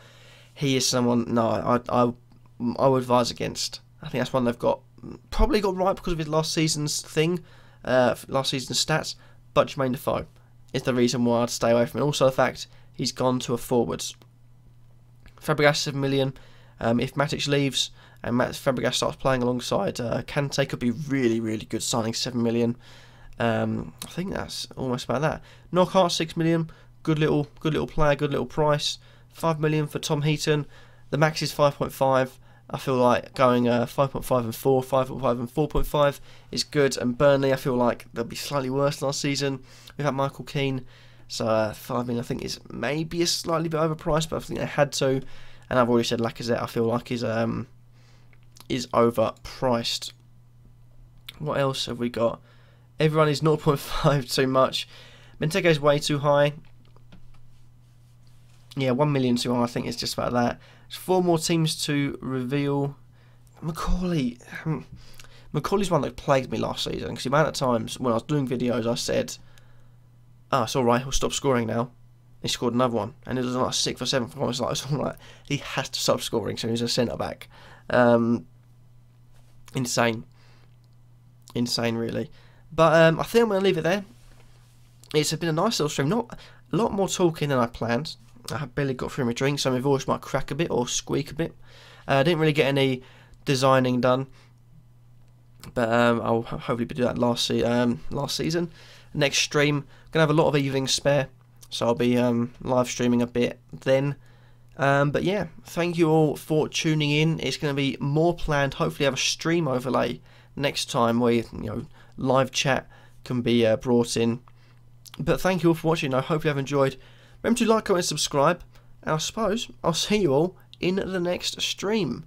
He is someone, no, I would advise against. I think that's one they've probably got right because of his last season's thing, last season's stats. But Jermaine Defoe is the reason why I'd stay away from it. Also the fact he's gone to a forwards. Fabregas, 7 million. If Matic leaves and Fabregas starts playing alongside Kante, could be really good signing, 7 million. I think that's almost about that. Knockout, 6 million. Good little player, good little price. 5 million for Tom Heaton. The max is 5.5. I feel like going 5.5 and 4, 5.5 and 4.5 is good. And Burnley, I feel like they'll be slightly worse last season without Michael Keane. So 5 million, I think, is maybe a slightly bit overpriced, but I think they had to. And I've already said Lacazette, I feel like is overpriced. What else have we got? Everyone is 0.5 too much. Benteke is way too high. Yeah, 1 million too high. I think it's just about that. There's 4 more teams to reveal. Macaulay. Macaulay's one that plagued me last season because the amount of times when I was doing videos I said, "Oh, it's alright, he'll stop scoring now." He scored another one, and it was like 6th or 7th. I was like, it's alright, he has to stop scoring, so he's a centre back. Insane, really. But I think I'm going to leave it there. It's been a nice little stream. Not a lot more talking than I planned. I have barely got through my drink, so my voice might crack a bit or squeak a bit. I didn't really get any designing done, but I'll hopefully do that last season. Next stream, I'm going to have a lot of evenings spare, so I'll be live streaming a bit then. But yeah, thank you all for tuning in. It's going to be more planned. Hopefully have a stream overlay next time where live chat can be brought in. But thank you all for watching. I hope you have enjoyed. Remember to like, comment, and subscribe. And I suppose I'll see you all in the next stream.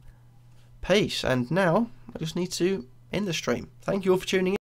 Peace. And now I just need to end the stream. Thank you all for tuning in.